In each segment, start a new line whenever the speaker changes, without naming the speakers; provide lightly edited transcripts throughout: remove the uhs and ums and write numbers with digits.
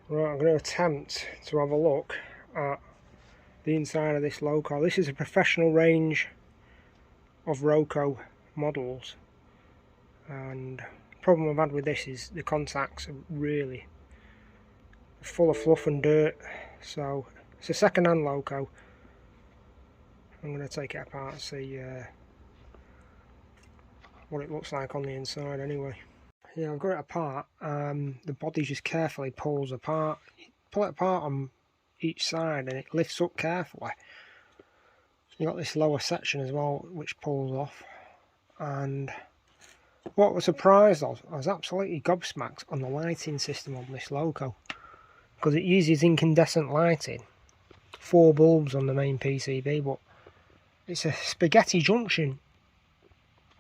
Right, I'm going to attempt to have a look at the inside of this LOCO. This is a professional range of Roco models, and the problem I've had with this is the contacts are really full of fluff and dirt. So it's a second-hand LOCO. I'm going to take it apart and see what it looks like on the inside anyway. Yeah, I've got it apart. The body just carefully pulls apart. You pull it apart on each side and it lifts up carefully. You've got this lower section as well which pulls off. And what was surprised I was absolutely gobsmacked on the lighting system on this LOCO, because it uses incandescent lighting, 4 bulbs on the main PCB, but it's a spaghetti junction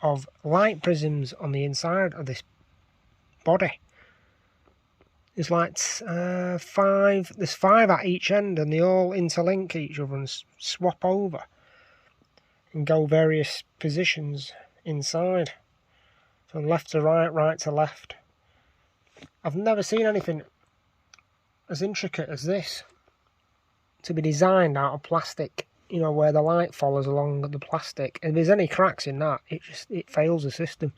of light prisms on the inside of this body. There's like 5 at each end, and they all interlink each other and swap over and go various positions inside, from left to right, right to left. I've never seen anything as intricate as this to be designed out of plastic, you know, where the light follows along the plastic. If there's any cracks in that, it fails the system.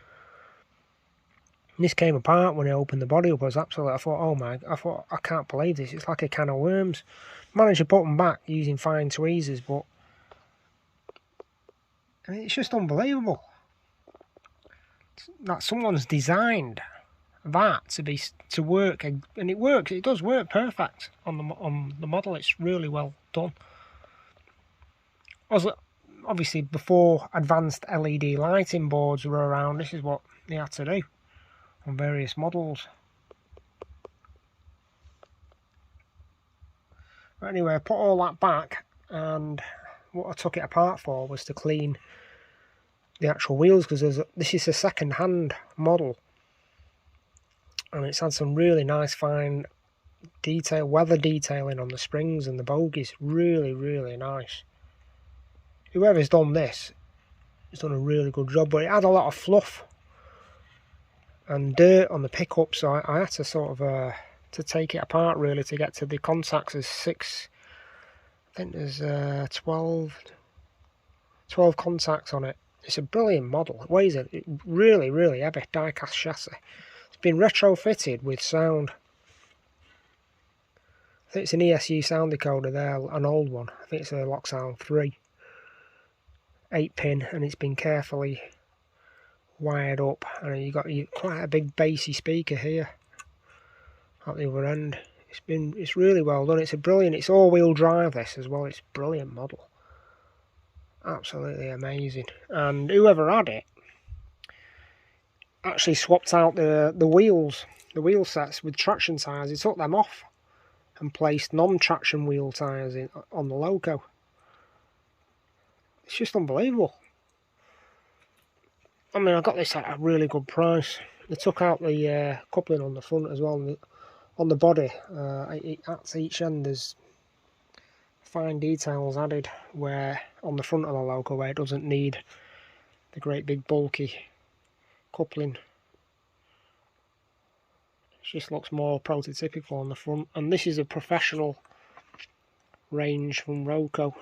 And this came apart when I opened the body up. I thought, I can't believe this. It's like a can of worms. Managed to put them back using fine tweezers, but I mean, it's just unbelievable that someone's designed that to work, and it works. It does work perfect on the model. It's really well done. Obviously, before advanced LED lighting boards were around, this is what they had to do on various models. But anyway, I put all that back, and what I took it apart for was to clean the actual wheels, because this is a second-hand model, and it's had some really nice fine weather detailing on the springs and the bogies. Really, really nice. Whoever's done this has done a really good job, but it had a lot of fluff and dirt on the pickup, so I had to sort of to take it apart really to get to the contacts. There's 6, I think there's 12 contacts on it. It's a brilliant model. It weighs it really, really heavy die-cast chassis. It's been retrofitted with sound. I think it's an ESU sound decoder there, an old one. I think it's a Lock Sound 3, 8-pin, and it's been carefully wired up. And you've got quite a big bassy speaker here at the other end. It's really well done. It's all-wheel drive this as well. It's a brilliant model. Absolutely amazing. And whoever had it actually swapped out the wheel sets with traction tyres. He took them off and placed non-traction wheel tyres on the LOCO. It's just unbelievable. I mean, I got this at a really good price. They took out the coupling on the front as well. On the body, at each end there's fine details added, where on the front of the LOCO, where it doesn't need the great big bulky coupling. It just looks more prototypical on the front. And this is a professional range from Roco,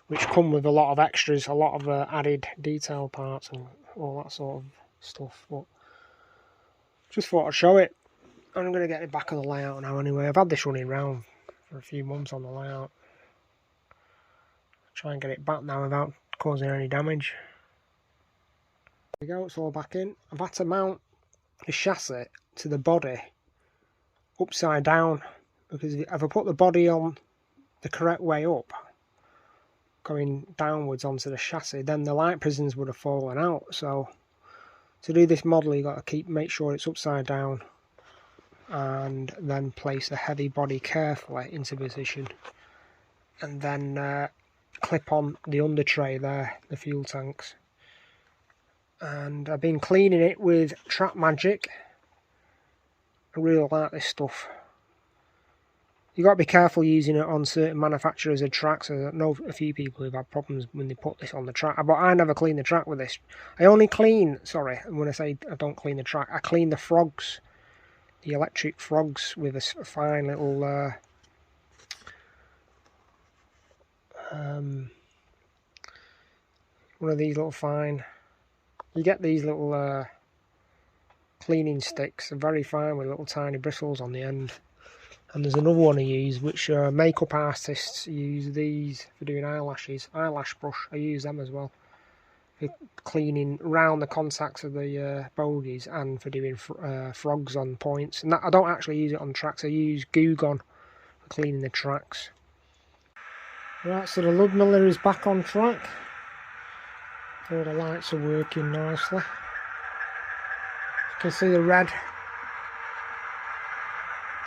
which come with a lot of extras, a lot of added detail parts and all that sort of stuff. But just thought I'd show it. And I'm going to get it back on the layout now anyway. I've had this running around for a few months on the layout. Try and get it back now without causing any damage. There we go, it's all back in. I've had to mount the chassis to the body upside down, because if I put the body on the correct way up, going downwards onto the chassis, then the light prisms would have fallen out. So to do this model, you got to make sure it's upside down, and then place the heavy body carefully into position, and then clip on the under tray there, the fuel tanks. And I've been cleaning it with Track Magic. I really like this stuff. You got to be careful using it on certain manufacturers of tracks. I know a few people who've had problems when they put this on the track, but I never clean the track with this. I only clean, sorry, when I say I don't clean the track, I clean the frogs. the electric frogs with a fine little one of these little fine, you get these little cleaning sticks, they're very fine with little tiny bristles on the end. And there's another one I use, which makeup artists use these for doing eyelashes. Eyelash brush, I use them as well. For cleaning round the contacts of the bogies and for doing frogs on points. And that, I don't actually use it on tracks, I use Goo Gone for cleaning the tracks. Right, so the lug miller is back on track. All the lights are working nicely. You can see the red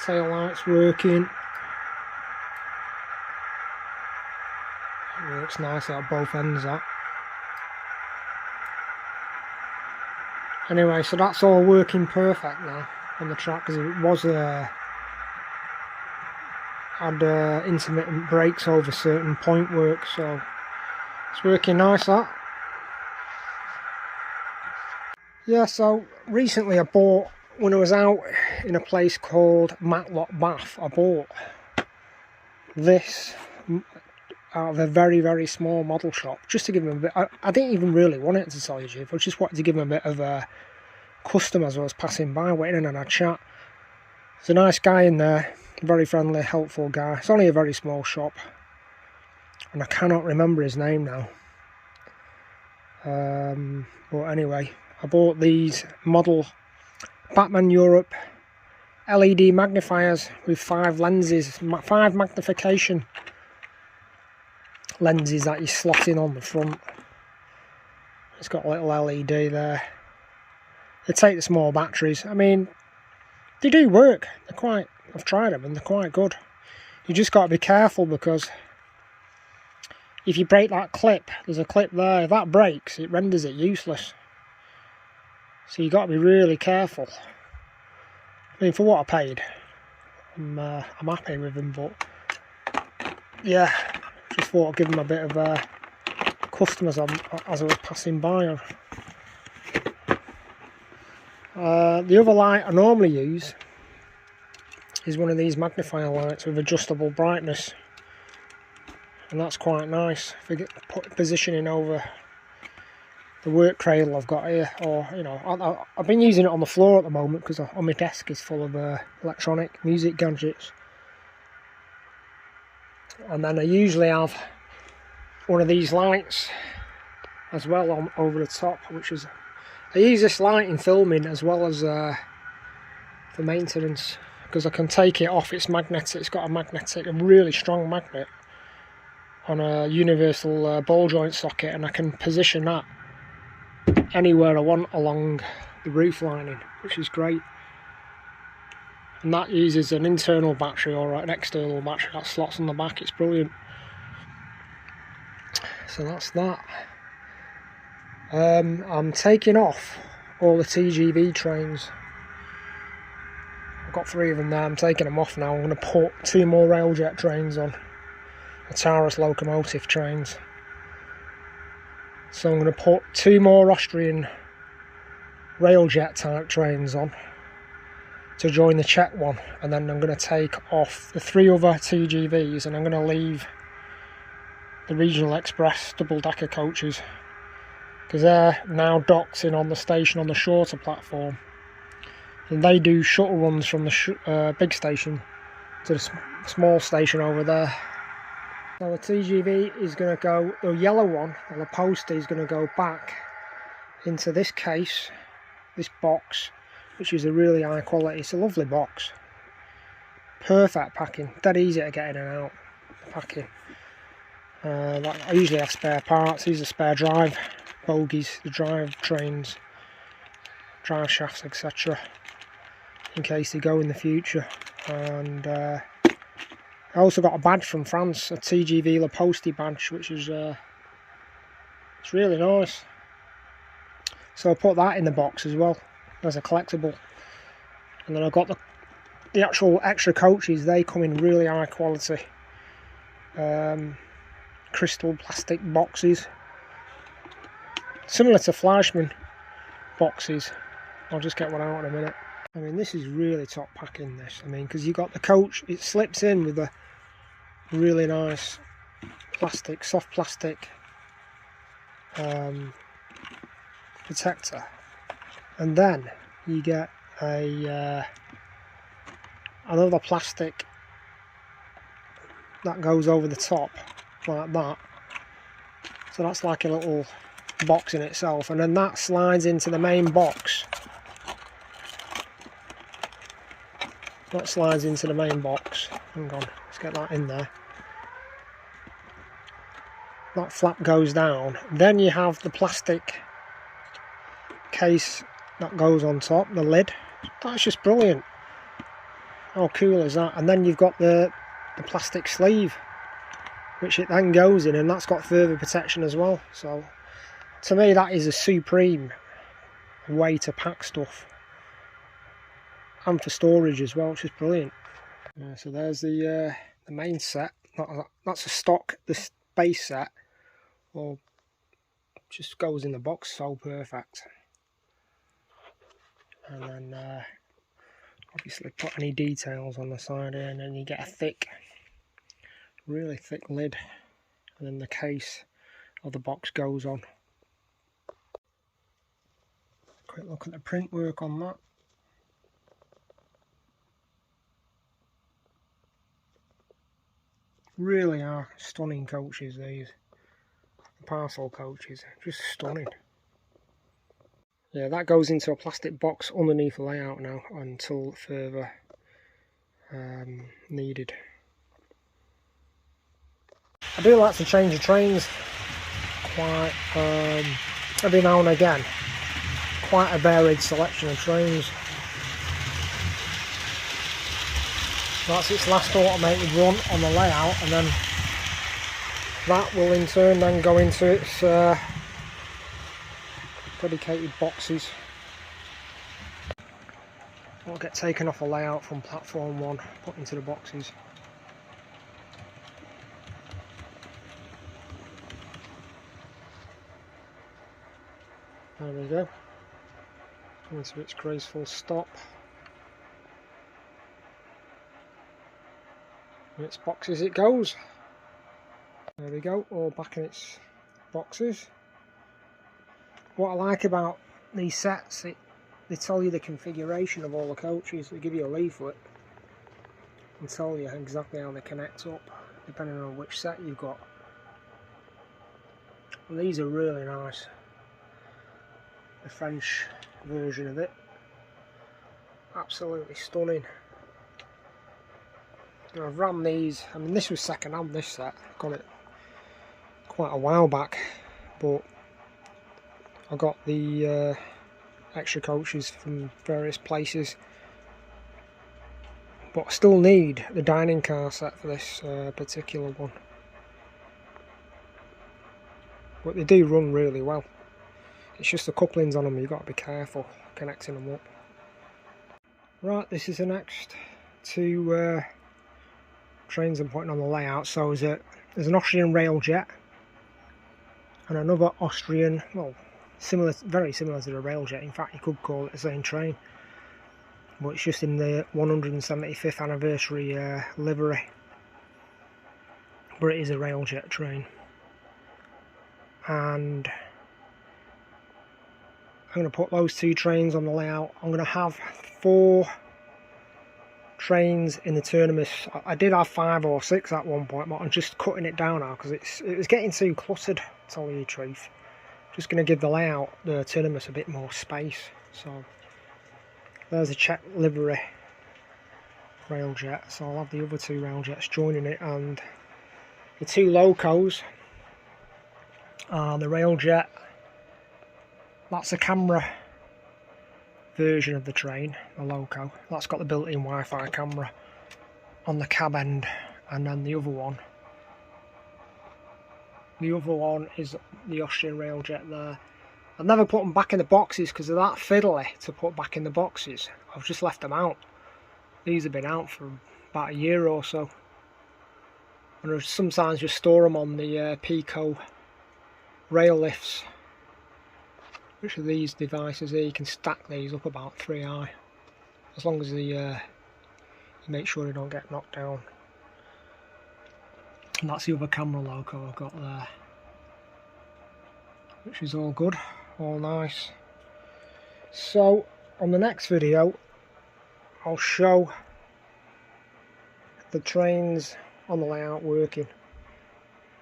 tail lights working. It works nicely at both ends, that. Anyway, so that's all working perfect now on the track, because it was had intermittent breaks over certain point work, so it's working nice, that. Yeah, so recently I bought, when I was out in a place called Matlock, Bath, I bought this out of a very, very small model shop, just to give them a bit, I didn't even really want it, to tell you the truth, I just wanted to give them a bit of a custom as I was passing by, waiting and had a chat. There's a nice guy in there, very friendly, helpful guy. It's only a very small shop, and I cannot remember his name now. But anyway, I bought these model Batman Europe LED magnifiers with 5 lenses, 5 magnification lenses that you slot in on the front. It's got a little LED there. They take the small batteries. I mean, they do work. They're quite, I've tried them and they're quite good. You just got to be careful, because if you break that clip, there's a clip there, if that breaks, it renders it useless. So you got to be really careful. I mean, for what I paid, I'm happy with them, but yeah, just thought I'd give them a bit of customers as I was passing by. The other light I normally use is one of these magnifier lights with adjustable brightness, and that's quite nice for positioning over the work cradle I've got here, or you know, I've been using it on the floor at the moment because on my desk is full of electronic music gadgets. And then I usually have one of these lights as well over the top, which is, I use this light in filming as well as for maintenance, because I can take it off. It's magnetic. It's got a really strong magnet on a universal ball joint socket, and I can position that anywhere I want along the roof lining, which is great. And that uses an internal battery or an external battery that slots on the back. It's brilliant. So that's that. I'm taking off all the TGV trains. I've got 3 of them there. I'm taking them off now. I'm going to put 2 more Railjet trains on, the Taurus locomotive trains. So I'm going to put 2 more Austrian Railjet type trains on to join the Czech one, and then I'm going to take off the 3 other TGVs, and I'm going to leave the Regional Express double-decker coaches, because they're now docked in on the station on the shorter platform, and they do shuttle runs from the big station to the small station over there. So the TGV is going to go, the yellow one, the Laposte, is going to go back into this case, this box, which is a really high quality. It's a lovely box, perfect packing, dead easy to get in and out packing. I usually have spare parts. These are spare drive bogies, the drive trains, drive shafts, etc., in case they go in the future. And I also got a badge from France, a TGV Laposte badge, which is it's really nice. So I put that in the box as well as a collectible. And then I've got the actual extra coaches. They come in really high quality crystal plastic boxes, similar to Fleischmann boxes. I'll just get one out in a minute. I mean, this is really top packing, this. I mean, because you got the coach, it slips in with a really nice plastic, soft plastic protector, and then you get a another plastic that goes over the top like that, so that's like a little box in itself, and then that slides into the main box. That slides into the main box. Hang on, let's get that in there. That flap goes down. Then you have the plastic case that goes on top, the lid. That's just brilliant. How cool is that? And then you've got the plastic sleeve, which it then goes in, and that's got further protection as well. So to me, that is a supreme way to pack stuff, and for storage as well, which is brilliant. So there's the main set. That's a stock, the base set, or just goes in the box, so perfect. And then obviously put any details on the side here, and then you get a thick, really thick lid, and then the case of the box goes on. Quick look at the print work on that. Really are stunning coaches, these. The parcel coaches, just stunning. Yeah, that goes into a plastic box underneath the layout now until further needed. I do like to change the trains quite every now and again. Quite a varied selection of trains. That's its last automated run on the layout, and then that will in turn then go into its dedicated boxes. It'll get taken off the layout from platform 1, put into the boxes. There we go. Into its graceful stop. In its boxes it goes. There we go, all back in its boxes. What I like about these sets, they tell you the configuration of all the coaches. They give you a leaflet and tell you exactly how they connect up, depending on which set you've got. And these are really nice. The French version of it, absolutely stunning. Now, I've ran these, I mean this was second hand, this set, got it quite a while back, but I got the extra coaches from various places, but I still need the dining car set for this particular one. But they do run really well. It's just the couplings on them, you've got to be careful connecting them up. Right, this is the next two trains I'm putting on the layout. So there's an Austrian Railjet and another Austrian, well, similar, very similar to the Railjet. In fact, you could call it the same train, but it's just in the 175th anniversary livery. But it is a Railjet train, and I'm going to put those two trains on the layout. I'm going to have 4 trains in the Terminus. I did have 5 or 6 at one point, but I'm just cutting it down now because it was getting too cluttered, to tell you the truth. Just going to give the layout, the Terminus, a bit more space. So there's a Czech livery Railjet, so I'll have the other 2 Railjets joining it, and the 2 LOCOs are the Railjet. That's a camera version of the train, the LOCO. That's got the built-in Wi-Fi camera on the cab end, and then the other one is the Austrian Railjet there. I've never put them back in the boxes because they're that fiddly to put back in the boxes. I've just left them out. These have been out for about a year or so, and I sometimes just store them on the Pico rail lifts, which are these devices here. You can stack these up about 3 high. as long as you make sure they don't get knocked down. And that's the other camera loco I've got there, which is all good, all nice. So on the next video I'll show the trains on the layout working.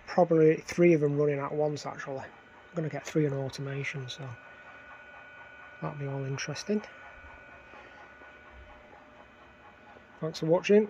Probably 3 of them running at once actually. I'm going to get 3 in automation, so that'll be all interesting. Thanks for watching.